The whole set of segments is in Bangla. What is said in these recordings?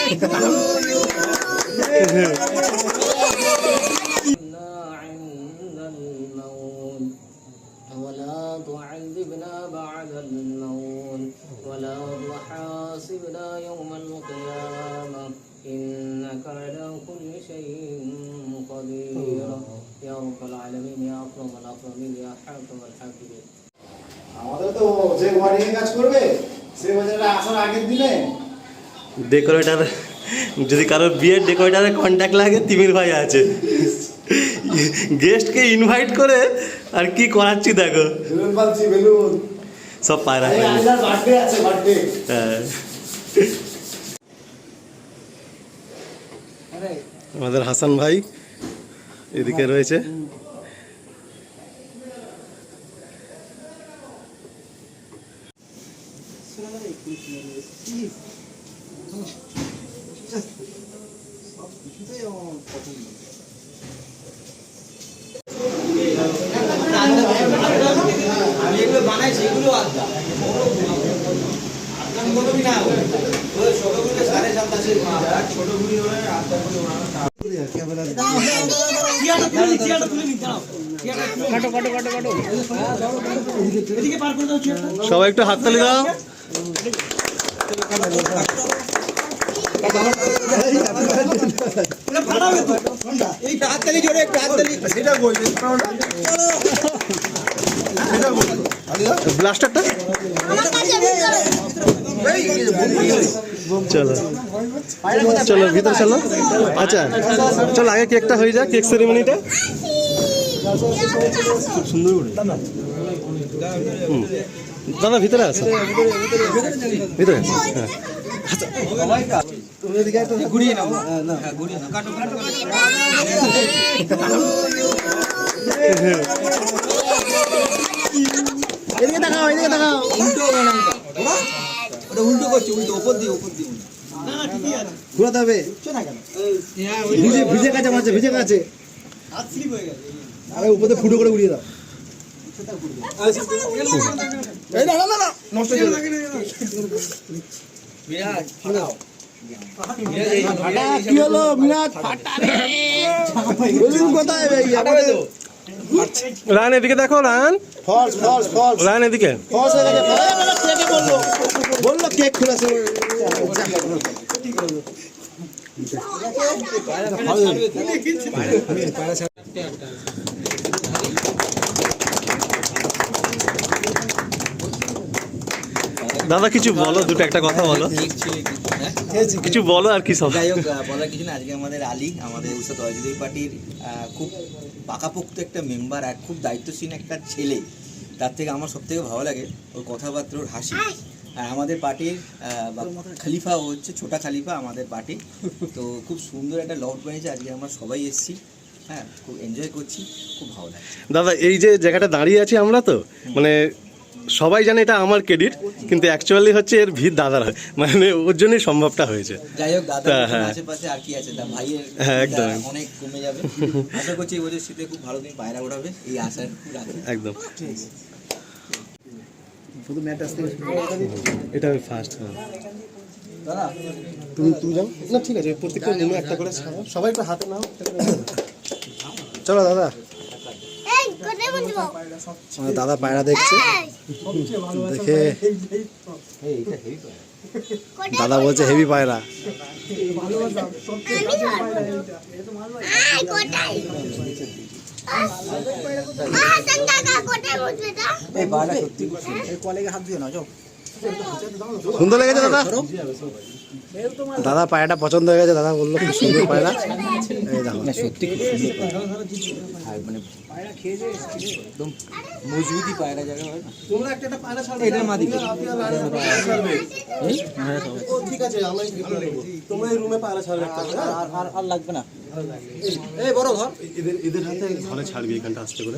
ولا تعذبنا بعد الموت ولا تحاسبنا يوم القيامة إنك على كل شيء قدير يا رب العالمين يا أكرم الأكرمين يا حاكم الحاكمين আমাদের তো যে ওয়ারিং কাজ করবে সে বাজারে আসার আগের দিনে ডেকোরেটর যদি কারো বিয়ের ডেকোরেটরের কন্ট্যাক্ট লাগে তিমির ভাই আছে গেস্টকে ইনভাইট করে আর কি করাচ্ছি দেখো বেলুন বালছি বেলুন সব পায়রা বার্থডে আছে বার্থডে হ্যাঁ আমাদের হাসান ভাই এদিকে রয়েছে সবাই একটু হাততালি দাও ব্লাস্টারটা চলো চলো ভিতরে চলো আচ্ছা চলো আগে কেকটা হয়ে যাক কেক সেরিমনিটা খুব সুন্দর করে দাদা ভিতরে আসো ভিতরে হ্যাঁ এদিকে তাকাও এদিকে তাকাও উল্টো করছি উল্টো উপর দিয়ে ঘুরাতে হবে ভিজে ভিজে কাছে মাঝে ভিজে কাছে আরে উপরে ফুটো করে উড়িয়ে দাও এই না না না নষ্ট হয়ে যাবে বিরাট ফাটা কি হলো মিনাজ ফাটা রে বলুন কোথায় ভাই আমাদের রান এদিকে দেখো রান ফলস ফলস ফলস রান এদিকে ফলস হয়ে গেছে কেকে বললো বললো কেক খোলাছে দাদা কিছু বলো দুটো একটা কথা বলো কিছু বলো আর কি সব যাই হোক বলার কিছু না আজকে আমাদের আলী আমাদের উৎসাহ অজিত পার্টির খুব পাকাপোক্ত একটা মেম্বার আর খুব দায়িত্বশীল একটা ছেলে তার থেকে আমার সব থেকে ভালো লাগে ওর কথাবার্তা ওর হাসি আর আমাদের পার্টির খলিফা ও হচ্ছে ছোটা খলিফা আমাদের পার্টি তো খুব সুন্দর একটা লফট বানিয়েছে আজকে আমরা সবাই এসেছি হ্যাঁ খুব এনজয় করছি খুব ভালো লাগছে দাদা এই যে জায়গাটা দাঁড়িয়ে আছি আমরা তো মানে সবাই জানে এটা আমার ক্রেডিট কিন্তু অ্যাকচুয়ালি হচ্ছে এর ভিড় দাদার হয় মানে ওর জন্যই সম্ভবটা হয়েছে যাই হোক দাদা আশেপাশে আর কি আছে তার ভাইয়ের অনেক কমে যাবে আশা করছি এই বছর শীতে খুব ভালো দিন পায়রা ওঠাবে এই আশা একদম শুধু ম্যাট আসতে এটা আমি ফার্স্ট দাদা তুমি যাও না ঠিক আছে প্রত্যেকটা রুমে একটা করে সবাই একটু হাতে নাও চলো দাদা দাদা পায়রা দেখছে দেখে দাদা বলছে হেভি পায়রা সুন্দর লেগেছে দাদা দাদা পায়রাটা পছন্দ হয়ে গেছে দাদা বললো খুব সুন্দর পায়রা এই দেখো সত্যি মানে একদম মজবুতি পায়রা জায়গা হয় না তোমরা একটা পায়রা ছাড়বে এটার মাদি ঠিক আছে আমরা তোমরা এই রুমে পায়রা ছাড়বে আর লাগবে না এই বড় ধর এদের হাতে ঘরে ছাড়বি এখানটা আসতে করে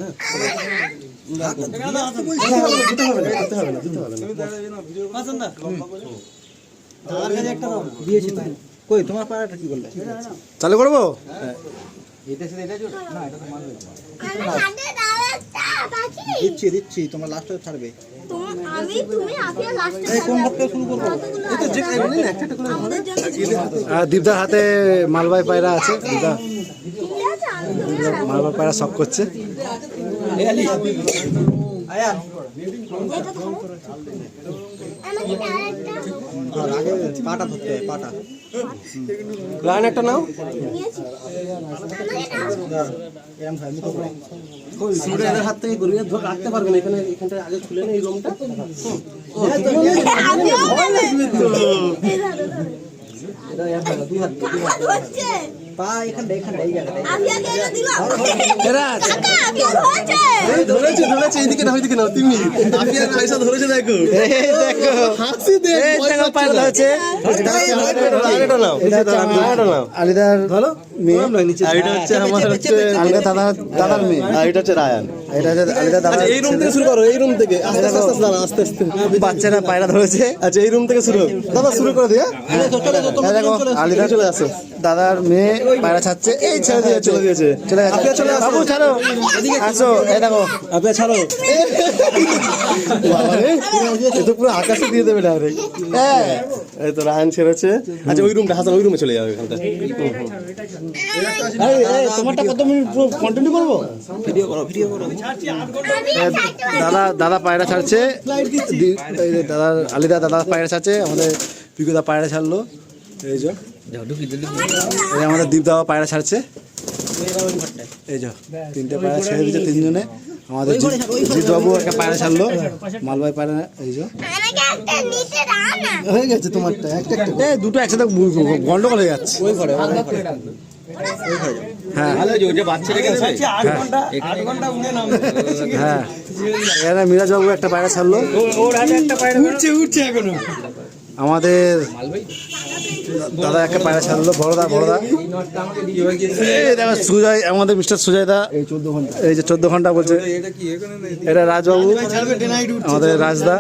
কই তোমার পায়রাটা কি করলে চালু করবো এটা সেটা এটা না এটা তো মানবে দিচ্ছি দিচ্ছি, তোমার লাস্টে ছাড়বে। তুমি আফিয়া লাস্টে এই কোন ঘর থেকে শুরু করবো? এই তো যে একটা একটা করে আমাদের জন্য আর দীপদার হাতে মালবাই পায়রা আছে। দীপদা মালবাই পায়রা শখ করছে। এই আলি আয়া আর আগে পাটা ধরতে হয়, পাটা। লাইন একটা নাও। এরম ভাই মুখে করে। সুরে এদের হাত থেকে গড়িয়ে ধরে রাখতে পারবেন। এখানে এখানটা আগে খুলে নেই এই রুমটা। পা এখানটা এখানটা এই জায়গাটা। ধরেছে ধরেছে, এইদিকে না ওইদিকে নাও। তুমি আপিয়ার পয়সা ধরেছে, দেখো দেখো হাসি দেখ। দেখো পায়রা ধরেছে। এটা নাও, এটা নাও। আলিদার মেয়ে, আর এটা হচ্ছে আমার হচ্ছে আলিদা দাদার মেয়ে। আর এটা হচ্ছে রায়ান। এটা হচ্ছে আলিদা দাদা। আচ্ছা, এই রুম থেকে শুরু করো, এই রুম থেকে আস্তে আস্তে আস্তে দাঁড়াও, আস্তে আস্তে। বাচ্চারা পায়রা ধরেছে। আচ্ছা, এই রুম থেকে শুরু হোক। দাদা শুরু করে দিয়া। এই দেখো আলিদা চলে আসো। দাদার মেয়ে পায়রা ছাড়ছে। এই ছেড়ে দিয়েছে, চলে দিয়েছে। চলে গেছে। আপিয়া চলে আসো। বাবু ছাড়ো, আসো। এই দেখো আপিয়া ছাড়ো। বাবা রে, এ তো পুরো আকাশে দিয়ে দেবে ডাইরেক্ট। হ্যাঁ এই তো রায়ান ছেড়েছে। আচ্ছা, ওই রুমটা হাসান, ওই রুমে চলে যাবে এখানটা। তোমারটা কত মিনিট কন্টিনিউ করবো? ভিডিও করো ভিডিও করো। দাদা পায়রা ছাড়ছে। এই যে দাদার আলিদা দাদা পায়রা ছাড়ছে। আমাদের পিকুদা পায়রা ছাড়লো। এই যে এই আমাদের দীপদাও পায়রা ছাড়ছে। এই যে তিনটে পায়রা ছেড়ে দিচ্ছে তিনজনে। আমাদের জিতবাবু একটা পায়রা ছাড়লো, মালবাই পায়রা। এই যে হয়ে গেছে তোমারটা একটা একটা। এই দুটো একসাথে গন্ডগোল হয়ে যাচ্ছে। ওই ঘরে হ্যাঁ ভালো যে বাচ্চা রেখে আছে 8 ঘন্টা হ্যাঁ, এখানে মিরাজবাবু একটা পায়রা ছাড়লো। উঠছে এখনো। আমাদের দাদা একটা পায়রা ছাড়লো, বড়দা। এই দেখো সুজয়, আমাদের মিস্টার সুজয় দা। এই 14 ঘন্টা। এই যে 14 ঘন্টা বলছে। এটা রাজবাবু, আমাদের রাজদা।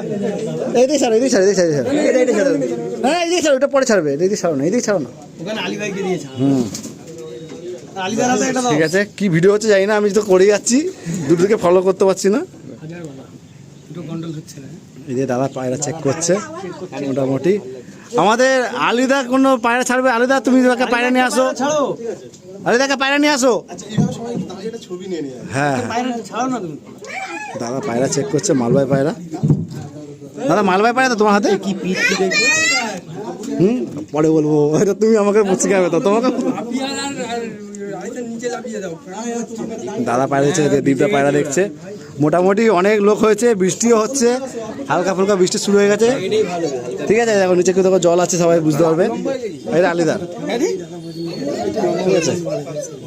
এইদিকে ছাড়ো, এইদিকে ছাড়ো, এইদিকে ছাড়ো। হ্যাঁ এইদিকে ছাড়ো, ওটা পরে ছাড়বে। এইদিকে ছাড়ো না, এইদিকে ছাড়ো না। ওখানে আলী ভাইকে দিয়েছে। হুম আলী দাদা তো এটা দাও। ঠিক আছে। কি ভিডিও হচ্ছে জানি না, আমি তো করে যাচ্ছি, দুটোকে ফলো করতে পারছি না। একটু গন্ডল হচ্ছে না। এই যে দাদা পায়রা চেক করছে মোটামুটি। আমাদের আলিদা কোনো পায়রা ছাড়বে? আলিদা তুমি একটা পায়রা নিয়ে আসো। ছাড়ো। আলিদাকে পায়রা নিয়ে আসো। আচ্ছা, এইভাবে সবাই দাঁড়িয়ে একটা ছবি নিয়ে নিয়ে। হ্যাঁ বাইরে ছাড়ো না তুমি। দাদা পায়রা চেক করছে, মালবাই পায়রা। দাদা মালবাই পায়রা তো তোমার হাতে? কি পিট কি দেখো। পরে বলবো, এটা তুমি আমাকে শিখাবে তো। তোমাকে দাদা পায়রা দেখছে, দীপদা পায়রা দেখছে। মোটামুটি অনেক লোক হয়েছে, বৃষ্টিও হচ্ছে, হালকা ফুলকা বৃষ্টি শুরু হয়ে গেছে। ঠিক আছে, এখন নিচে কেউ জল আছে, সবাই বুঝতে পারবে। এটা আলিদার, ঠিক আছে।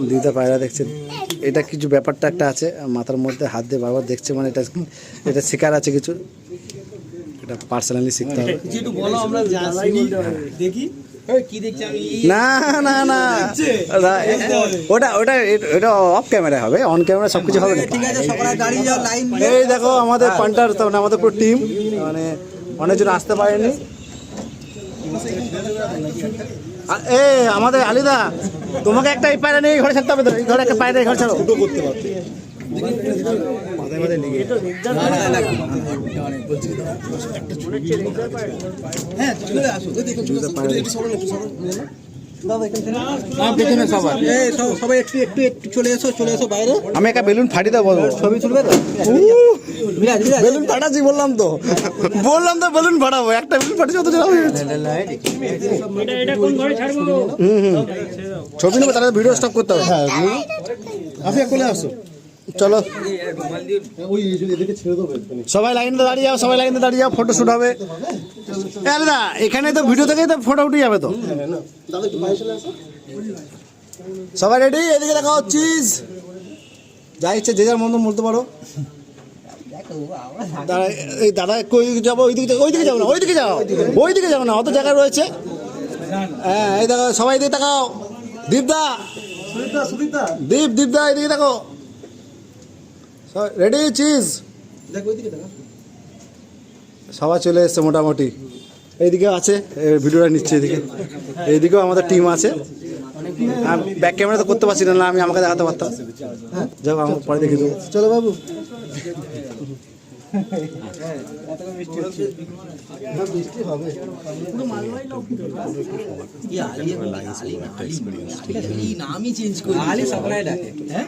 দীপদা পায়রা দেখছে। এটা কিছু ব্যাপারটা একটা আছে মাথার মধ্যে, হাত দিয়ে বারবার দেখছে, মানে এটা শেখার আছে কিছু। এটা পার্সোনালি শিখতে হবে। একটু বলো, আমরা শুনি দেখি। কি দেখছি আমি? না না না, ওটা ওটা এটা অফ ক্যামেরা হবে, অন ক্যামেরা সবকিছু হবে না। ঠিক আছে, সকালে দাঁড়িয়ে যাও লাইন। এই দেখো আমাদের পান্টার, মানে আমাদের পুরো টিম, মানে অনেকজন আসতে পারেনি। এ আমাদের আলিদা, তোমাকে একটা এই পায়রা নিয়ে ঘরে ছাড়তে হবে তো। এই ঘরে একটা পায়রা, এই ঘরে ছাড়ো। দুটো করতে পারতে। হ্যাঁ চলে আসো। সবাই একটু একটু একটু চলে এসো বাইরে। আমি একটা বেলুন ফাটি দেবো, ছবি তুলবে তো? বেলুন ফাটাচ্ছি বললাম তো, বেলুন ফাটাবো। একটা বেলুন ফাটাচ্ছি, অত জোর হয়ে যাচ্ছে। ছবি নেবো, তাহলে ভিডিও স্টপ করতে হবে। হ্যাঁ, আপিয়া কোলে আসো। চলো ওই এদিকে ছেড়ে দেবো এখানে। সবাই লাইনে দাঁড়িয়ে যাও, সবাই লাইনে দাঁড়িয়ে যাও, ফটো শুট হবে। আলাদা এখানে তো ভিডিও থেকেই তো ফটো উঠে যাবে তো। দাদা একটু বাইরে চলে আসো। সবাই রেডি? এদিকে দেখাও চিজ, যা ইচ্ছে যে যার মতো বলতে পারো। দাদা এই দাদা কই যাবো? ওইদিকে যাবো না, ওইদিকে যাবো না, অত জায়গা রয়েছে। হ্যাঁ এই দেখো, সবাই এদিকে তাকাও। দীপদা, দীপদা এদিকে দেখো। রেডি চিজ, সবাই চলে এসছে মোটামুটি। এইদিকে আছে, ভিডিওটা নিচ্ছে এদিকে। এইদিকেও আমাদের টিম আছে। ব্যাক ক্যামেরা তো করতে পারছি না, আমি আমাকে দেখাতে পারতাম। যাও, আমার পরে দেখে দেবো। চলো বাবু। বৃষ্টি হবে। নামই চেঞ্জ করে আলি সবাই ডাকে হ্যাঁ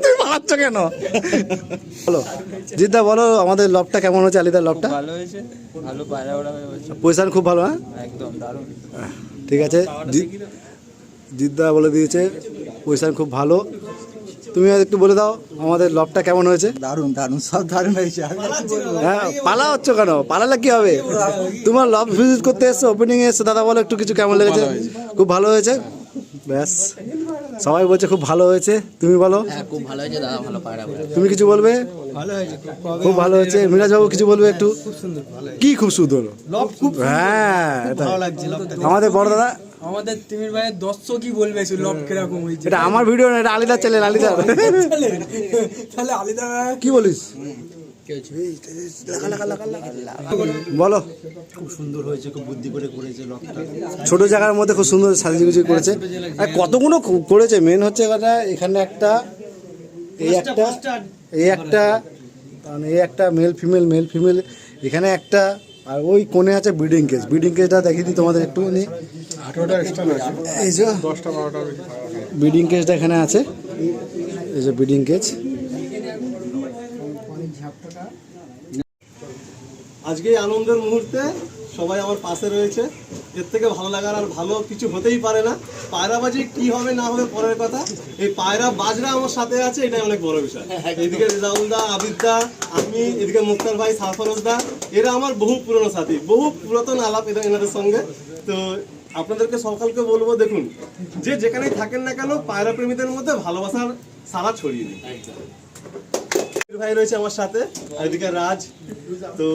তুমি পালাচ্ছ কেন? বলো জিদ্দা, বলো আমাদের লবটা কেমন হয়েছে, আলিদার লবটা? ভালো হয়েছে, ভালো পায়রা ওরা হয়েছে, পজিশন খুব ভালো, হ্যাঁ একদম দারুণ। ঠিক আছে। জিদ্দা বলে দিয়েছে পজিশন খুব ভালো। তুমি একটু বলে দাও আমাদের লবটা কেমন হয়েছে? দারুণ দারুণ, সব দারুণ হয়েছে। হ্যাঁ, পালা হচ্ছে কেন? পালালে কি হবে? তোমার লব ভিজিট করতে এসছো, ওপেনিং এ এসছো, দাদা বলো একটু কিছু কেমন লেগেছে? খুব ভালো হয়েছে, ব্যাস সবাই বলছে খুব ভালো হয়েছে। তুমি বলো। হ্যাঁ খুব ভালো হয়েছে দাদা, ভালো পায়রা বলে। তুমি কিছু বলবে? ভালো হয়েছে, খুব ভালো হয়েছে। মিরাজ বাবু কিছু বলবে একটু? খুব সুন্দর, ভালো কি খুব সুন্দর? লব খুব হ্যাঁ, ভালো লাগছে লবটা। আমাদের বড় দাদা, আমাদের তিমির ভাইয়ের দর্শক কি বলবে সেই লব কিরকম হয়েছে? এটা আমার ভিডিও না, এটা আলিদার চ্যানেল, আলিদার। তাহলে আলিদা কি বলিস? বলো। খুব সুন্দর হয়েছে, খুব বুদ্ধি করে করেছে লবটা। ছোট জায়গার মধ্যে খুব সুন্দর সাজিয়ে করেছে। আর কতগুলো করেছে, মেন হচ্ছে কথা এখানে একটা, এই একটা মানে এই একটা মেল ফিমেল এখানে একটা, আর ওই কোণে আছে ব্রিডিং কেজ। ব্রিডিং কেজটা দেখিয়ে দিই তোমাদের একটু। এই যে 10-12টা ব্রিডিং কেজটা এখানে আছে, এই যে ব্রিডিং কেজ। আজকে এই আনন্দের মুহূর্তে সবাই আমার পাশে রয়েছে, এর থেকে ভালো লাগার আর ভালো কিছু হতেই পারে না। পায়রাবাজি কি হবে না হবে পরের কথা, এই পায়রা বাজরা আমার সাথে আছে, এটাই অনেক বড় বিষয়। এদিকে রেজাউল দা, আবিদ দা, আমি, এদিকে মুক্তার ভাই, সারফরোজ দা, এরা আমার বহু পুরনো সাথী, বহু পুরাতন আলাপ এনাদের সঙ্গে। তো আপনাদেরকে সকালকে বলবো, দেখুন যে যেখানেই থাকেন না কেন, পায়রা প্রেমীদের মধ্যে ভালোবাসার সারা ছড়িয়ে দিন। ভাই রয়েছে আমার সাথে, আর এদিকে রাজ। তো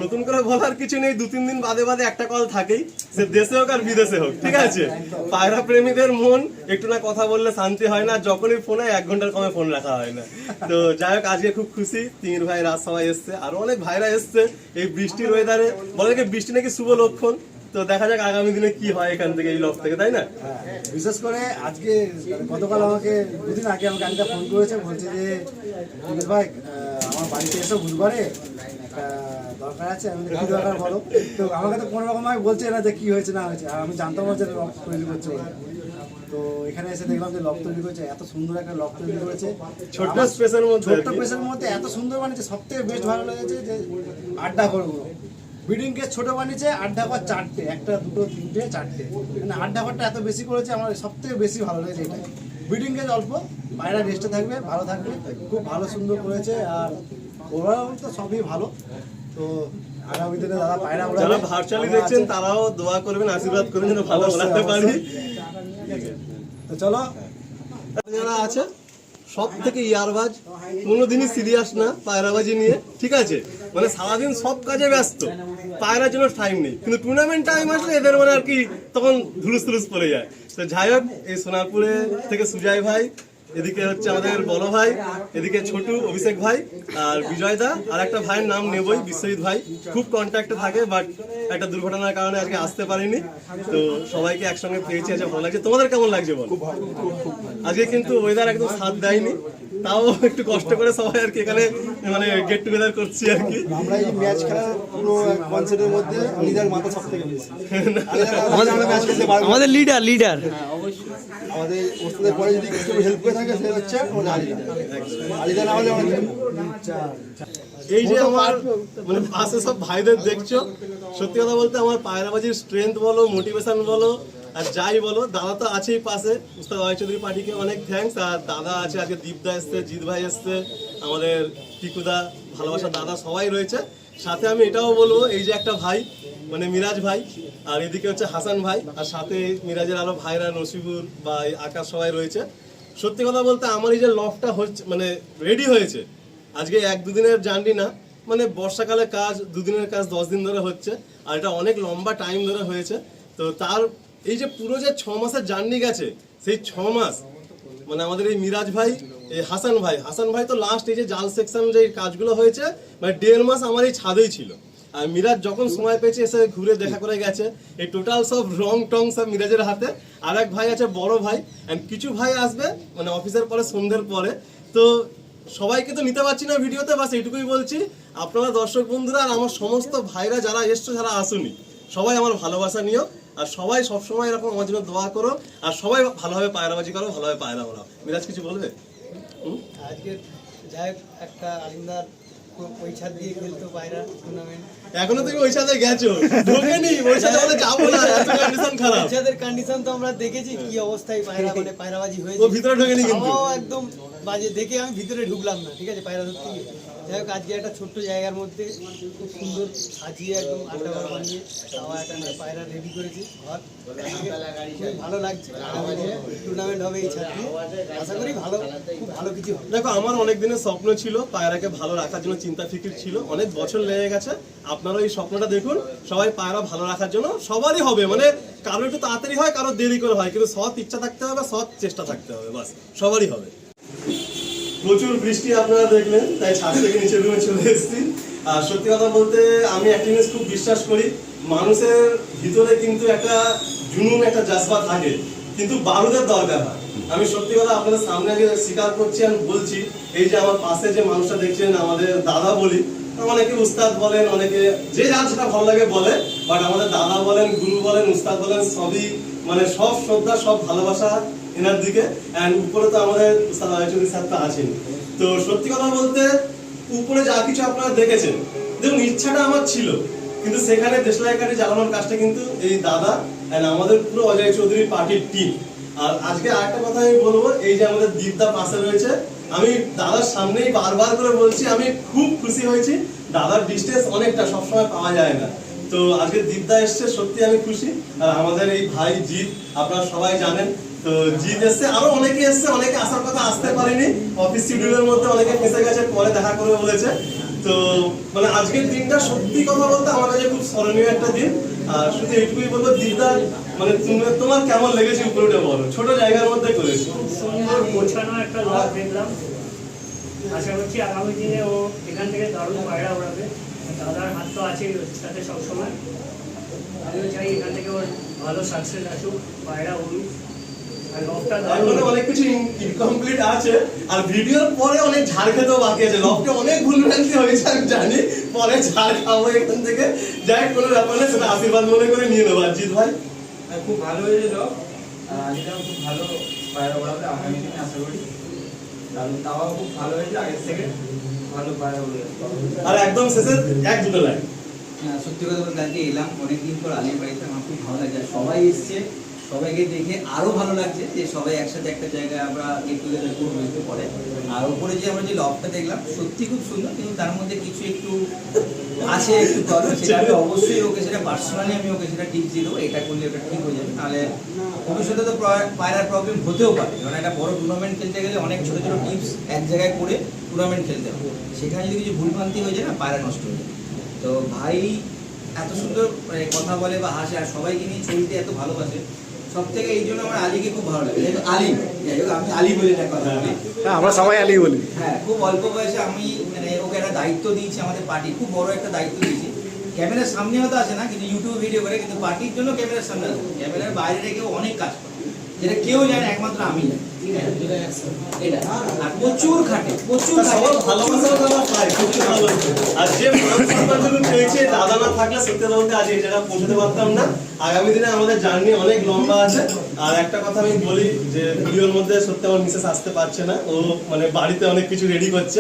নতুন করে বলার কিছু নেই, 2-3 দিন বাদে বাদে একটা কল থাকেই, সে দেশে হোক আর বিদেশে হোক, ঠিক আছে। পায়রা প্রেমীদের মন একটু না কথা বললে শান্তি হয় না, যখনই ফোন হয় 1 ঘন্টার কমে ফোন রাখা হয় না। তো যাই হোক, আজকে খুব খুশি, তিমির ভাই, রাজ সবাই এসছে, আরো অনেক ভাইরা এসছে এই বৃষ্টির ওয়েদারে। বলে নাকি বৃষ্টি নাকি শুভ লক্ষণ। তো দেখা যাক আগামী দিনে কি হয় এখান থেকে, এই লক থেকে, তাই না? বিশেষ করে আজকে গতকাল আমাকে 2 দিন আগে আমাকে আলিদা ফোন করেছে, বলছে যে দিনেশ ভাই আমার বাড়িতে এসো বুধবারে, একটা দরকার আছে। আমি কি দরকার বলো? তো আমাকে তো কোনো রকম ভাবে বলছে না যে কি হয়েছে না হয়েছে, আর আমি জানতাম না যে লক তৈরি করছে বলে। তো এখানে এসে দেখলাম যে লক তৈরি করেছে, এত সুন্দর একটা লক তৈরি করেছে, ছোট্ট স্পেসের মধ্যে, ছোট্ট প্রেসের মধ্যে এত সুন্দর বানিয়েছে। সব থেকে বেস্ট ভালো লেগেছে যে আড্ডা করবো, ব্রিডিং কেস ছোট বানিয়েছে, আড্ডা ঘর 4টে, 1, 2, 3, 4টে, মানে আড্ডা ঘরটা এত বেশি করেছে, আমার সব থেকে বেশি ভালো লেগেছে এটা। ব্রিডিং কেস অল্প, বাইরে রেস্টে থাকবে, ভালো থাকবে, খুব ভালো সুন্দর করেছে। আর ওরাও তো সবই ভালো। তো আগামী দিনে দাদা পায়রা যারা ভার্চুয়ালি দেখছেন তারাও দোয়া করবেন, আশীর্বাদ করবেন যেন ভালো বলাতে পারি। তো চলো, যারা আছে সব থেকে ইয়ারবাজ, কোনোদিনই সিরিয়াস না পায়রাবাজি নিয়ে, ঠিক আছে। মানে সারাদিন সব কাজে ব্যস্ত, পায়রার জন্য টাইম নেই, কিন্তু টুর্নামেন্ট টাইম আসলে এদের মানে আর কি তখন ধুলুস তুলুস পড়ে যায়। তো যাই হোক, এই সোনারপুরে থেকে সুজয় ভাই, এদিকে হচ্ছে আমাদের বড় ভাই, এদিকে ছোটু, অভিষেক ভাই, আর বিজয় দা, আর একটা ভাইয়ের নাম নেবই, বিশ্বজিৎ ভাই, খুব কন্ট্যাক্টে থাকে, বাট একটা দুর্ঘটনার কারণে আজকে আসতে পারিনি। তো সবাইকে একসঙ্গে পেয়েছি, আছে ভালো লাগছে। তোমাদের কেমন লাগছে বল? আজকে কিন্তু ওয়েদার একদম সাথ দেয়নি, তাও একটু কষ্ট করে সবাই আর কি এখানে মানে গেট টুগেদার করছি আর কি। আমরা এই ম্যাচ খেলার পুরো কনসেপ্টের মধ্যে আলিদার মাথা সব থেকে বেশি। আমাদের লিডার আমাদের ওস্তাদের পরে যদি কিছু হেল্প করে থাকে সে হচ্ছে আলিদা। আলিদা না হলে আমাদের এই যে আমার মানে পাশে সব ভাইদের দেখছো, সত্যি কথা বলতে আমার পায়রাবাজির স্ট্রেংথ বলো, মোটিভেশন বলো, আর যাই বলো, দাদা তো আছেই পাশে, উস্তাদ অজয় চৌধুরী পার্টিকে অনেক থ্যাঙ্কস। আর দাদা আছে, আজকে দীপদা এসছে, জিৎ ভাই এসছে, আমাদের টিকুদা, ভালোবাসার দাদা সবাই রয়েছে সাথে। আমি এটাও বলবো, এই যে একটা ভাই মানে মিরাজ ভাই, আর এদিকে হচ্ছে হাসান ভাই, আর সাথে মিরাজের আরো ভাইরা নসিবুর বা আকাশ সবাই রয়েছে। সত্যি কথা বলতে আমার এই যে লফটা হচ্ছে মানে রেডি হয়েছে, আজকে 1-2 দিনের জার্নি না, মানে বর্ষাকালে কাজ, 2 দিনের কাজ 10 দিন ধরে হচ্ছে, আর এটা অনেক লম্বা টাইম ধরে হয়েছে। তো তার এই যে পুরো যে 6 মাসের জার্নি গেছে, সেই 6 মাস মানে আমাদের এই মিরাজ ভাই, এই হাসান ভাই তো লাস্ট এই যে জাল সেকশন যে কাজগুলো হয়েছে, মানে 1.5 মাস আমার এই ছাদেই ছিল। আর মিরাজ যখন সময় পেয়েছে এসে ঘুরে দেখা করে গেছে। এই টোটাল সব রং টং সব মিরাজের হাতে। আর এক ভাই আছে বড় ভাই, এন্ড কিছু ভাই আসবে মানে অফিসের পরে সন্ধ্যের পরে। তো সবাইকে তো নিতে পারছি না ভিডিওতে, বাস এইটুকুই বলছি, আপনারা দর্শক বন্ধুরা আর আমার সমস্ত ভাইরা যারা এসছো যারা আসুনি, সবাই আমার ভালোবাসা নিও, আর সবাই সবসময় এরকম আমার জন্য দোয়া করো, আর সবাই ভালোভাবে পায়রাবাজি করো, ভালোভাবে পায়রা ওড়াও। মিরাজ কিছু বলবে? আজকে যাই হোক একটা আলিন্দার ওই ছাদ দিয়ে খেলতো পায়রা টুর্নামেন্ট। এখনো তুমি ওই সাথে গেছো, ঢোকেনি ওই সাথে, বলে যাবো না, এত কন্ডিশন খারাপ। ওইছাদের কন্ডিশন তো আমরা দেখেছি কি অবস্থায় পায়রা মানে পায়রাবাজি হয়েছে। ও ভিতরে ঢোকেনি কিন্তু। হাওয়াও একদম বাজে, দেখে আমি ভিতরে ঢুকলাম না, ঠিক আছে, পায়রা ধরতে গিয়ে। যাই হোক আজকে একটা ছোট্ট জায়গার মধ্যে খুব সুন্দর সাজিয়ে একদম আড্ডা ঘর বানিয়ে খাওয়া একটা পায়রা রেডি করেছি ঘর। খুব ভালো লাগছে, টুর্নামেন্ট হবে এই ছাদ দিয়ে, আশা করি ভালো, খুব ভালো কিছু হবে। দেখো আমার অনেক দিনের স্বপ্ন ছিল পায়রাকে ভালো রাখার জন্য, চিন্তা ফিকির ছিল, অনেক বছর লেগে গেছে। আপনারা এই স্বপ্নটা দেখুন, সবাই পায়রা ভালো রাখার জন্য সবারই হবে, মানে কারো একটু তাড়াতাড়ি হয়, কারো দেরি করে হয়, কিন্তু সৎ ইচ্ছা থাকতে হবে, সৎ চেষ্টা থাকতে হবে, বাস সবারই হবে। প্রচুর বৃষ্টি আপনারা দেখলেন, তাই ছাদ থেকে নিচের রুমে চলে এসেছি। আর সত্যি কথা বলতে আমি একটা জিনিস খুব বিশ্বাস করি, মানুষের ভিতরে কিন্তু একটা জুনুন, একটা জাজবা থাকে, কিন্তু বারুদের দরকার হয়। আমি সত্যি কথা আপনাদের সামনে আগে স্বীকার করছি, আমি বলছি, এই যে আমার পাশে যে মানুষটা দেখছেন, আমাদের দাদা বলি, অনেকে উস্তাদ বলেন, অনেকে যে যার সেটা ভালো লাগে বলে, বাট আমাদের দাদা বলেন, গুরু বলেন, উস্তাদ বলেন, সবই মানে সব শ্রদ্ধা, সব ভালোবাসা এনার দিকে। অ্যান্ড উপরে তো আমাদের উস্তাদ আয়চৌধুরী স্যার তো আছেন। তো সত্যি কথা বলতে উপরে যা কিছু আপনারা দেখেছেন, দেখুন ইচ্ছাটা আমার ছিল, কিন্তু সেখানে দেশলাই কাঠি জ্বালানোর কাজটা কিন্তু এই দাদা অ্যান্ড আমাদের পুরো অজয় চৌধুরী পার্টির টিম। আর আজকে আরেকটা কথা আমি বলবো, এই যে আমাদের দীপদা পাশে রয়েছে, আমি দাদার সামনেই বারবার করে বলছি, আমি খুব খুশি হয়েছি। দাদার ডিস্টেন্স অনেকটা, সবসময় পাওয়া যায় না, তো আজকে দীপদা এসছে, সত্যি আমি খুশি। আর আমাদের এই ভাই জিৎ, আপনারা সবাই জানেন, তো জিৎ এসছে, আরো অনেকে এসছে, অনেকে আসার কথা আসতে পারেনি, অফিস শিডিউলের মধ্যে অনেকে ফেঁসে গেছে, পরে দেখা করবে বলেছে। তো মানে আজকের দিনটা সত্যি কথা বলতে আমার কাছে খুব স্মরণীয় একটা দিন। আর শুধু এইটুকুই বলবো, দীপদা মানে তোমার কেমন লেগেছে উপরে বলো, ছোট জায়গার মধ্যে করেছি, সুন্দর গোছানো একটা লক দেখলাম। আশা করছি আগামী দিনে ও এখান থেকে দারুণ পায়রা ওড়াবে। দাদার হাত তো আছেই ওর সাথে সবসময়, আমিও চাই এখান থেকে ওর ভালো সাকসেস আসুক, পায়রা উড়ুক। আর লকটা দারুণ, অনেক কিছু ইনকমপ্লিট আছে, আর ভিডিওর পরে অনেক ঝাড় খেতেও বাকি আছে, লকটা অনেক ভুলভ্রান্তি হয়েছে আমি জানি, পরে ঝাড় খাবো এখান থেকে। যাই কোনো ব্যাপার না, সেটা আশীর্বাদ মনে করে নিয়ে নেবো। জিৎ ভাই খুব ভালো হয়েছিল, এটাও খুব ভালো পায়রা ওড়াবে আগামী দিনে আশা করি। তাও খুব ভালো হয়েছে, আগের থেকে ভালো পায়রা উড়ে। আর একদম শেষে এক দুটো লাইন। সত্যি কথা বলতে আজকে এলাম অনেকদিন পর আলির বাড়িতে, আমার খুব ভালো লাগছে। সবাই এসছে, সবাইকে দেখে আরো ভালো লাগছে যে সবাই একসাথে একটা জায়গায় আমরা গেট টুগেদার করবো একটু পরে। আর উপরে যে আমরা যে লকটা দেখলাম সত্যি খুব সুন্দর, কিন্তু তার মধ্যে কিছু একটু আছে, একটু প্রবলেম, সেটা আমি অবশ্যই ওকে, সেটা পার্সোনালি আমি ওকে সেটা টিপস দিয়ে দেবো, এটা করলে ওটা ঠিক হয়ে যাবে। নাহলে ভবিষ্যতে তো পায়রার প্রবলেম হতেও পারে, কারণ একটা বড় টুর্নামেন্ট খেলতে গেলে অনেক ছোটো ছোটো টিপস এক জায়গায় করে টুর্নামেন্ট খেলতে হবে, সেখানে যদি কিছু ভুলভ্রান্তি হয়ে যায় না, পায়রা নষ্ট হয়ে যায়। তো ভাই এত সুন্দর কথা বলে বা হাসে, আর সবাইকে নিয়ে চলতে এত ভালোবাসে, সব থেকে এই জন্য আমার আলীকে খুব ভালো লাগে। আলী, যাই হোক আমি আলী বলে একটা কথা বলি, আমরা সবাই আলী বলি। হ্যাঁ, খুব অল্প বয়সে আমি মানে ওকে একটা দায়িত্ব দিয়েছি, আমাদের পার্টি খুব বড় একটা দায়িত্ব দিয়েছি। ক্যামেরার সামনে হয়তো আসে না, কিন্তু ইউটিউবে ভিডিও করে, কিন্তু পার্টির জন্য ক্যামেরার সামনে আসে, ক্যামেরার বাইরে রেখেও অনেক কাজ করে, যেটা কেউ জানে, একমাত্র আমি জানি। এটা আর প্রচুর খাটে, প্রচুর ভালোবাসাও দাদা পাই, খুব ভালো। আর যে মানুষ পেয়েছে, দাদা না থাকলে সত্যি কথা বলতে আজ এই জায়গা পৌঁছতে পারতাম না। আগামী দিনে আমাদের জার্নি অনেক লম্বা আছে। আর একটা কথা আমি বলি যে ভিডিওর মধ্যে সত্যি আমার মিসেস আসতে পারছে না, ও মানে বাড়িতে অনেক কিছু রেডি করছে।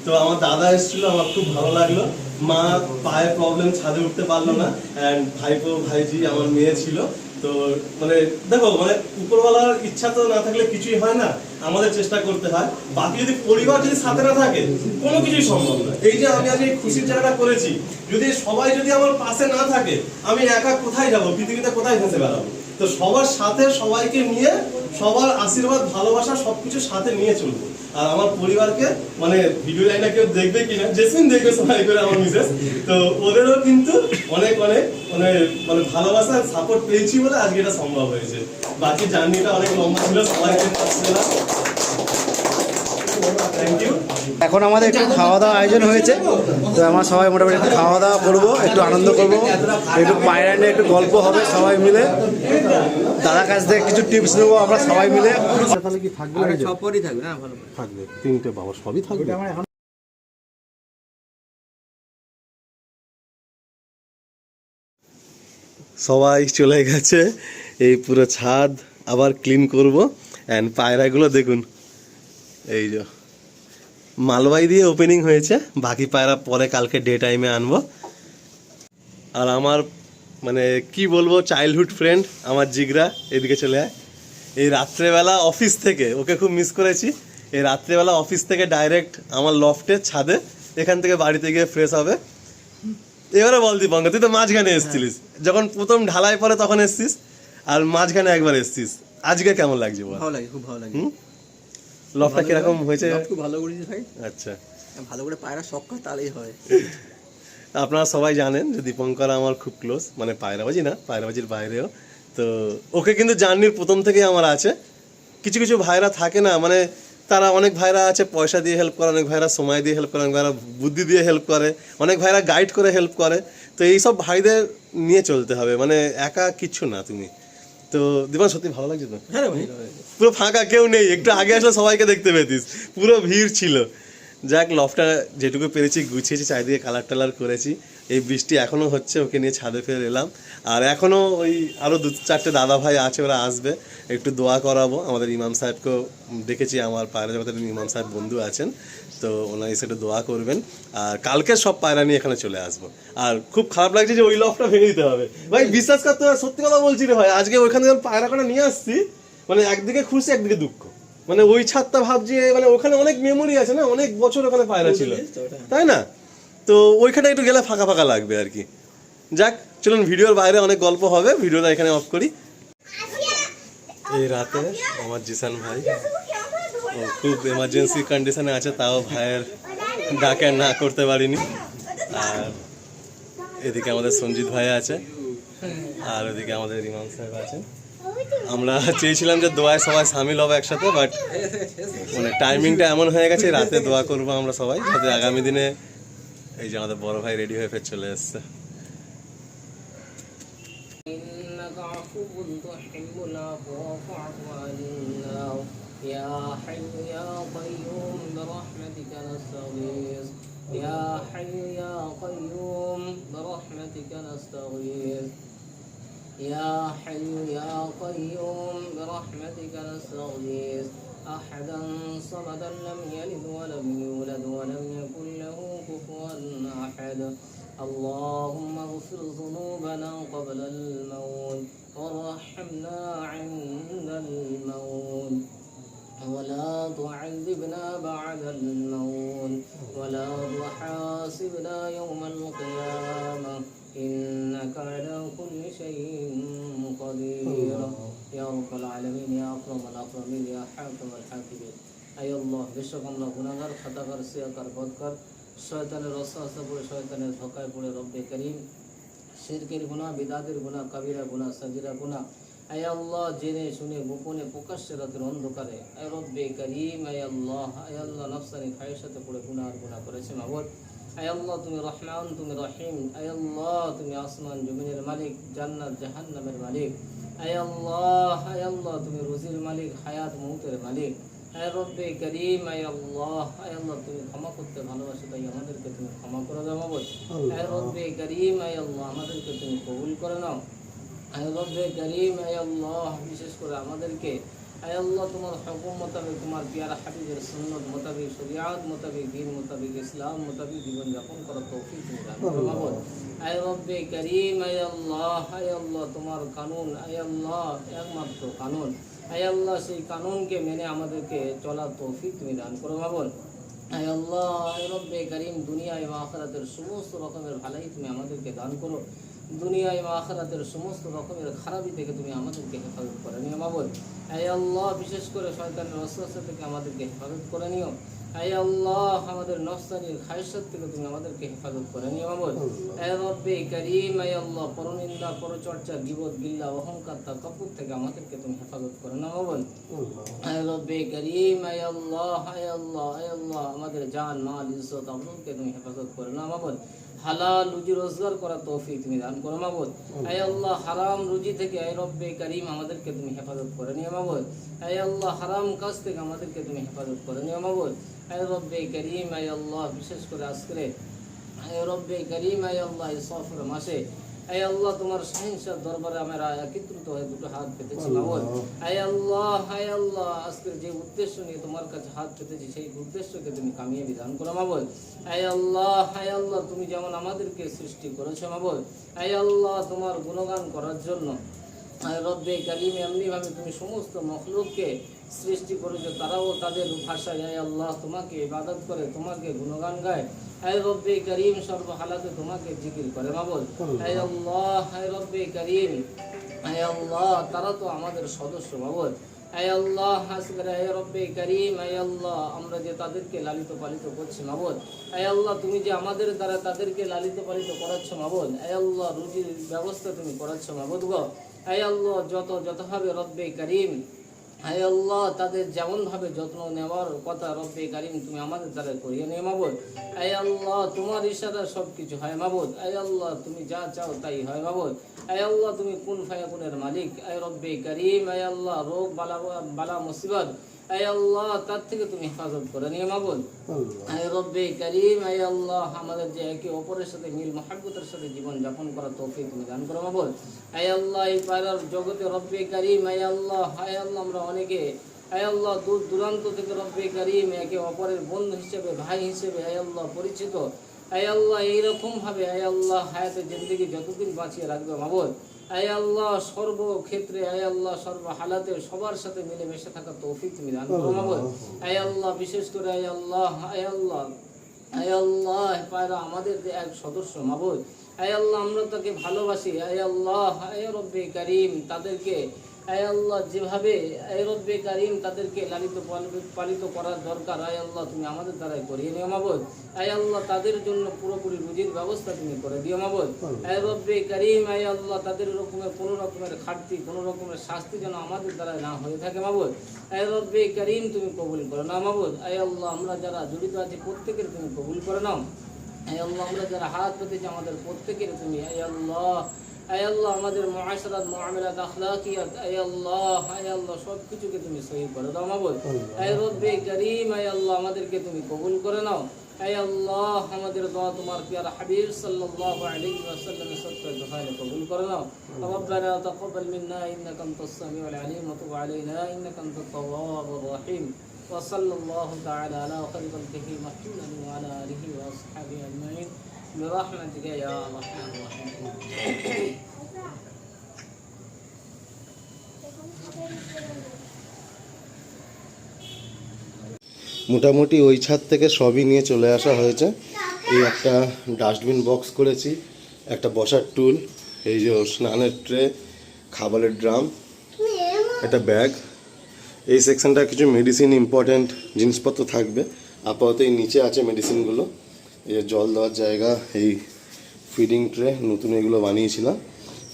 তো আমার দাদা এসেছিল, আমার খুব ভালো লাগলো। মা পায়ে প্রবলেম, ছাদে উঠতে পারলো না, অ্যান্ড ভাইপো ভাইজি আমার মেয়ে ছিল। তো মানে দেখো, মানে উপরওয়ালার ইচ্ছা তো না থাকলে কিছুই হয় না, আমাদের চেষ্টা করতে হয়। বাকি যদি পরিবার যদি সাথে না থাকে, কোনো কিছুই সম্ভব না। এই যে আমি আজ এই খুশির জায়গাটা করেছি, যদি সবাই যদি আমার পাশে না থাকে, আমি একা কোথায় যাব, পৃথিবীতে কোথায় ভেসে বেড়াবো? তো সবার সাথে সবাইকে নিয়ে, সবার আশীর্বাদ, ভালোবাসা সবকিছু সাথে নিয়ে চলবো। আর আমার পরিবারকে মানে ভিডিও লাইনটা কেউ দেখবে কিনা, জেসমিন দেখবে সবাই করে, আমার মিসেস, তো ওদেরও কিন্তু অনেক অনেক মানে মানে ভালোবাসা সাপোর্ট পেয়েছি বলে আজকে এটা সম্ভব হয়েছে। বাকি জার্নিটা অনেক লম্বা ছিল, সবাইকে এখন আমাদের একটু খাওয়া দাওয়া আয়োজন হয়েছে, তো আমরা সবাই মোটামুটি একটু খাওয়া দাওয়া করবো, একটু আনন্দ করবো, একটু পায়রা নিয়ে একটু গল্প হবে সবাই মিলে, দাদার কাছ থেকে কিছু টিপস নেবো আমরা সবাই মিলে। তাহলে কি থাকবে? সবই থাকবে না, ভালো থাকবে তিনটে বাবা, সবই থাকবে। সবাই চলে গেছে, এই পুরো ছাদ আবার ক্লিন করব। অ্যান্ড পায়রাগুলো দেখুন, এই যে মালবাই দিয়ে ওপেনিং হয়েছে, বাকি পায়রা পরে কালকে ডে টাইমে আনবো। আর আমার মানে কি বলবো, চাইল্ডহুড ফ্রেন্ড আমার জিগরা এদিকে চলে আয়। এই রাত্রেবেলা অফিস থেকে ওকে খুব মিস করেছি। এই রাত্রেবেলা অফিস থেকে ডাইরেক্ট আমার লফটের ছাদে, এখান থেকে বাড়িতে গিয়ে ফ্রেশ হবে। এবারে বল দীপঙ্কর, তুই তো মাঝখানে এসেছিলিস, যখন প্রথম ঢালাই পরে তখন এসছিস, আর মাঝখানে একবার এসছিস। আজকে কেমন লাগছে বল? ভালো লাগে, খুব ভালো লাগে। লফটা কিরকম হয়েছে? খুব ভালো করেছিস ভাই। আচ্ছা, ভালো করে পায়রা শখ করে তাহলেই হয়। আপনারা সবাই জানেন যে দীপঙ্কর আমার খুব ক্লোজ, মানে পায়রাবাজি না, পায়রাবাজির বাইরেও। তো ওকে কিন্তু জার্নির প্রথম থেকেই আমার আছে। কিছু কিছু ভাইরা থাকে না, মানে তারা অনেক ভাইরা আছে পয়সা দিয়ে হেল্প করে, অনেক ভাইরা সময় দিয়ে হেল্প করে, অনেক ভাইরা বুদ্ধি দিয়ে হেল্প করে, অনেক ভাইরা গাইড করে হেল্প করে। তো এইসব ভাইদের নিয়ে চলতে হবে, মানে একা কিচ্ছু না তুমি। তো দীপন সত্যি ভালো লাগছে তো? পুরো ফাঁকা, কেউ নেই। একটু আগে আসলে সবাইকে দেখতে পেতিস, পুরো ভিড় ছিল। যাক, লফটা যেটুকু পেরেছি গুছিয়েছি, চারিদিকে কালার টালার করেছি। এই বৃষ্টি এখনও হচ্ছে, ওকে নিয়ে ছাদে ফের এলাম। আর এখনও ওই আরও 2-4টে দাদা ভাই আছে, ওরা আসবে, একটু দোয়া করাবো। আমাদের ইমাম সাহেবকেও ডেকেছি, আমার পায়রা জগতের ইমাম সাহেব বন্ধু আছেন, তো ওনার এসে একটু দোয়া করবেন। আর কালকে সব পায়রা নিয়ে এখানে চলে আসবো। আর খুব খারাপ লাগছে যে ওই লফটা ভেঙে দিতে হবে ভাই, বিশ্বাস করতে হবে, সত্যি কথা বলছি রে ভাই। আজকে ওইখানে যখন পায়রা করে নিয়ে আসছি, মানে একদিকে খুশি একদিকে দুঃখ। মানে ওই ছাদটা ভাবছি, মানে ওখানে অনেক মেমোরি আছে না, অনেক বছর ওখানে পায়রা ছিল, তাই না? তো ওইখানে একটু গেলে ফাঁকা ফাঁকা লাগবে আর কি। যাক, চলুন, ভিডিওর বাইরে অনেক গল্প হবে, ভিডিওটা এখানে অফ করি। এই রাতে আমার জিসান ভাই ও খুব এমার্জেন্সি কন্ডিশনে আছে, তাও ভাইয়ের ডাকে না করতে পারিনি। আর এদিকে আমাদের সঞ্জিত ভাই আছে, আর ওদিকে আমাদের ইমাম সাহেব আছেন। আমরা চেয়েছিলাম যে দোয়ায় সবাই সামিল হবে একসাথে, বাট মানে টাইমিংটা এমন হয়ে গেছে, রাতে দোয়া করবো আমরা সবাই, যাতে আগামী দিনে। এই যে আমাদের বড় ভাই রেডি হয়ে ফের চলে এসছে। يا حي يا قيوم برحمتك نستغيث أحدا صمدا لم يلد ولم يولد ولم يكن له كفوا أحد اللهم اغفر ذنوبنا قبل الموت وارحمنا عند الموت ولا تعذبنا بعد الموت ولا تحاسبنا يوم القيامة إنك على كل شيء قدير يا رب العالمين يا أكرم الأكرمين يا حاكم الحاكمين أي الله بشك আমরা গুনাহগার খাতাকার সিয়াকার বদকার শয়তানের ওয়াসওয়াসা পড়ে শয়তানের ধোঁকায় পড়ে রব্বে করিম শিরকের গুনাহ বিদআতের গুনাহ কবিরা গুনাহ সাগীরা গুনাহ আয় আল্লাহ জেনে শুনে গোপনে প্রকাশ্যে রাতের অন্ধকারে আয় রব্বে করিম আয় আল্লাহ নফসানি খায়সাতে পড়ে গুনাহ করেছে মাবুদ আয় আল্লাহ তুমি রহমান তুমি রহিম আয় আল্লাহ তুমি আসমান জমিনের মালিক জান্নাত জাহান্নামের মালিক আয় আল্লাহ তুমি রুজির মালিক হায়াত মউতের মালিক আয় রব্বে করিম আয় আল্লাহ তুমি ক্ষমা করতে ভালোবাসো তাই আমাদেরকে তুমি ক্ষমা করে দাও মাবুদ আয় রব্বে করিম আয় আল্লাহ আমাদেরকে তুমি কবুল করে নাও আয় রব্বে করিম আয় আল্লাহ বিশেষ করে আমাদেরকে আয় আল্লাহ তোমার হুকুম মোতাবেক তোমার প্যারা হাবিবের সুন্নাত মোতাবেক শরিয়াত মোতাবেক দ্বীন মোতাবেক ইসলাম মোতাবেক জীবন যাপন করার তৌফিক তুমি দান করো মাবুদ আয় রব্বে করিম আয় আল্লাহ তোমার কানুন আয় আল্লাহ একমাত্র কানুন আয় আল্লাহ সেই কানুনকে মেনে আমাদেরকে চলার তৌফিক তুমি দান করো মাবুদ আয় আল্লাহ আয় রব্বে করিম দুনিয়া এবং আখিরাতের সমস্ত রকমের ভালাই তুমি আমাদেরকে দান করো দুনিয়া এবং আখিরাতের সমস্ত রকমের খারাপি থেকে তুমি আমাদেরকে হেফাজত করে নিও মাবুদ আয় আল্লাহ বিশেষ করে শয়তানের ওয়াসওয়াসা থেকে আমাদেরকে হেফাজত করে নিও আয় আল্লাহ আমাদের নফসানির খায়সাত থেকে তুমি আমাদেরকে হেফাজত করে নিও মাবুদ। আয় রব্বে কারীম, আয় আল্লাহ পরনিন্দা, পরচর্চা, গীবত, গিল্লা, অহংকার, তাকাব্বুর থেকে আমাদেরকে তুমি হেফাজত করে নাও মাবুদ। আয় রব্বে কারীম, আয় আল্লাহ, আয় আল্লাহ, আয় আল্লাহ আমাদের জান, মাল, ইজ্জত, আবরুকে তুমি হেফাজত করে নাও মাবুদ। হালাল রুজি রোজগার করার তৌফিক তুমি দান করো মাবুদ। আয় আল্লাহ হারাম রুজি থেকে আয় রব্বে কারীম আমাদেরকে তুমি হেফাজত করে নিও মাবুদ। আয় আল্লাহ হারাম কাজ থেকে আমাদেরকে তুমি হেফাজত করে নিও মাবুদ। আয় রব্বে কারীম, আয় আল্লাহ বিশেষ করে আজকে আয় রব্বে কারীম, আয় আল্লাহ এই সফর মাসে আয় আল্লাহ তোমার শাহিনশাহ দরবারে আমরা একত্রিত হয়ে দুটো হাত পেতেছি মাবুদ। আয় আল্লাহ আজকের যে উদ্দেশ্য নিয়ে তোমার কাছে হাত পেতেছি সেই উদ্দেশ্যকে তুমি কামিয়াবি দান করো মাবুদ। আয় আল্লাহ তুমি যেমন আমাদেরকে সৃষ্টি করেছো মাবুদ, আয় আল্লাহ তোমার গুণগান করার জন্য আয় রব্বে কারীম এমনিভাবে তুমি সমস্ত মখলুককে সৃষ্টি করেছো, তারাও তাদের ভাষায় আয় আল্লাহ তোমাকে ইবাদত করে, তোমাকে গুণগান গায়। আয় রব্বে কারীম সর্বহালাতে তোমাকে জিকির করে মাবুদ। আয় রব্বে কারীম, আয় আল্লাহ তারা তো আমাদের সদস্য মাবুদ। আয় আল্লাহ আজকের আয় রব্বে কারীম, আয় আল্লাহ আমরা যে তাদেরকে লালিত পালিত করছি মাবুদ, আয় আল্লাহ তুমি যে আমাদের দ্বারা তাদেরকে লালিত পালিত করাচ্ছ মাবুদ, আয় আল্লাহ রুজির ব্যবস্থা তুমি করাচ্ছ মাবুদ গো। আয় আল্লাহ যতভাবে রব্বে কারীম আয় আল্লাহ তাদের যেমন ভাবে যত্ন নেওয়ার কথা রব্বে কারীম তুমি আমাদের দ্বারা করিয়ে নিও মাবুদ। আয় আল্লাহ তোমার ইশারা সবকিছু হয় মাবুদ। আয় আল্লাহ তুমি যা চাও তাই হয় মাবুদ। আয় আল্লাহ তুমি কুন ফায়াকুনের মালিক। আয় রব্বে কারীম, আয় আল্লাহ রোগ বালা মুসিবত আয় আল্লাহ তার থেকে তুমি হেফাজত করে নিও মাবুদ। আয় রব্বে কারীম, আয় আল্লাহ আমাদের যে একে অপরের সাথে মিল মহাব্বতের সাথে জীবন যাপন করার তৌফিক তুমি দান করো মাবুদ। আয় আল্লাহ এই পায়রার জগতে রব্বে কারীম, আয় আল্লাহ আমরা অনেকে আয় আল্লাহ দূর দূরান্ত থেকে রব্বে কারীম একে অপরের বন্ধু হিসেবে, ভাই হিসেবে আয় আল্লাহ পরিচিত। আয় আল্লাহ এইরকম ভাবে আয় আল্লাহ হায়াতের জিন্দেগি যতদিন বাঁচিয়ে রাখবে মাবুদ। আয় আল্লাহ সর্বক্ষেত্রে আয় আল্লাহ সর্বহালাতে সবার সাথে মিলেমিশে থাকার তৌফিক তুমি দান করো মাবুদ। আয় আল্লাহ বিশেষ করে আয় আল্লাহ পায়রা আমাদের যে এক সদস্য মাবুদ, আয় আল্লাহ আমরা তাকে ভালোবাসি। আয় আল্লাহ আয় রব্বে কারীম তাদেরকে আয় আল্লাহ যেভাবে আয় রব্বে কারীম তাদেরকে লালিত পালিত করার দরকার আয় আল্লাহ তুমি আমাদের দ্বারাই করিয়ে নিও মাবুদ। আয় আল্লাহ তাদের জন্য পুরোপুরি রুজির ব্যবস্থা তুমি করে দিও মাবুদ। আয় রব্বে কারীম, আয় আল্লাহ তাদের কোনো রকমের ঘাটতি, কোনো রকমের শাস্তি যেন আমাদের দ্বারা না হয়ে থাকে মাবুদ। আয় রব্বে কারীম তুমি কবুল করে নাও মাবুদ। আয় আল্লাহ আমরা যারা জড়িত আছি প্রত্যেকের তুমি কবুল করে নাও। আয় আল্লাহ আমরা যারা হাত পেতেছি আমাদের প্রত্যেকের তুমি আয় আল্লাহ আমাদের মুআশারাত, মুআমালাত, আখলাকিয়াত আয় আল্লাহ সব কিছুকে তুমি সহি করে দাও মাবুদ। আয় রব্বে কারীম, আয় আল্লাহ আমাদেরকে তুমি কবুল করে নাও। আয় আল্লাহ আমাদের দোয়া তোমার পিয়ারা হাবিব সাল্লাল্লাহু আলাইহি ওয়াসাল্লামের সদকায় দোহায় কবুল করে নাও। রব্বানা তাকাব্বাল মিন্না ইন্নাকা আনতাস সামিউল আলিম ওয়া তুব আলাইনা ইন্নাকা আনতাত তাওয়াবুর রহিম। ওয়া সাল্লাল্লাহু তাআলা আলা খায়রি খালকিহি মুহাম্মাদিন ওয়া আলা আলিহি ওয়া আসহাবিহি আজমাইন বিরহমাতিকা ইয়া আরহামার রাহিমিন। মোটামুটি ওই ছাদ থেকে সবই নিয়ে চলে আসা হয়েছে। এই একটা ডাস্টবিন বক্স করেছি, একটা বসার টুল, এই যে স্নানের ট্রে, খাবারের ড্রাম, একটা ব্যাগ। এই সেকশনটা কিছু মেডিসিন, ইম্পর্ট্যান্ট জিনিসপত্র থাকবে। আপাতত এই নিচে আছে মেডিসিনগুলো। এই যে জল দেওয়ার জায়গা, এই ফিডিং ট্রে নতুন এগুলো বানিয়েছিলাম,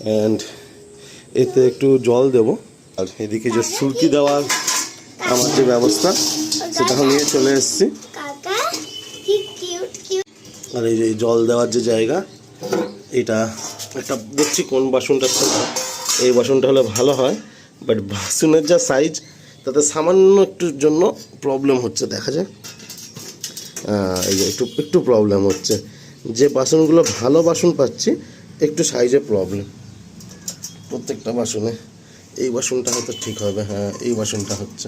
অ্যান্ড এতে একটু জল দেবো। আর এদিকে যে সুরকি দেওয়ার আমার যে ব্যবস্থা সেটা নিয়ে চলে এসেছি। আর এই যে জল দেওয়ার যে জায়গা, এটা একটা দেখছি কোন বাসনটা ছোটো, এই বাসনটা হলে ভালো হয়, বাট বাসনের যা সাইজ তাতে সামান্য একটুর জন্য প্রবলেম হচ্ছে, দেখা যায় এই যে একটু প্রবলেম হচ্ছে। যে বাসনগুলো ভালো বাসন পাচ্ছি একটু সাইজে প্রবলেম প্রত্যেকটা বাসনে। এই বাসনটা হয়তো ঠিক হবে, হ্যাঁ এই বাসনটা হচ্ছে।